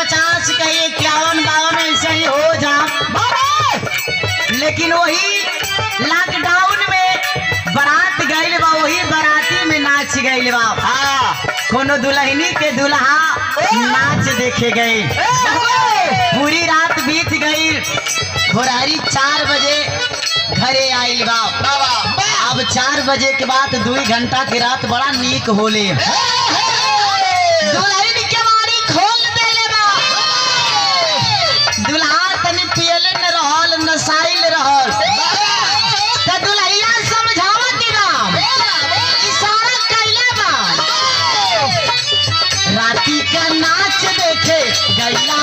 50 कहीं 51 52 ऐसे ही हो जा, लेकिन वही लॉकडाउन में बारात गइल बा, वही बाराती में नाच गइल बा। कोनो दुल्हनी के दुल्हा नाच देखे गए। पूरी रात बीत गई, भोरारी 4 बजे घरे आइल बा। अब 4 बजे के बाद 2 घंटा की रात बड़ा नीक होले। दुल्हन के बारी खोल देले बा। दुल्हा तनी पियले न रहल, नसाइल रहल। त दुल्हैया समझावत बा, इशारा कइले बा। राती का नाच देखे गैला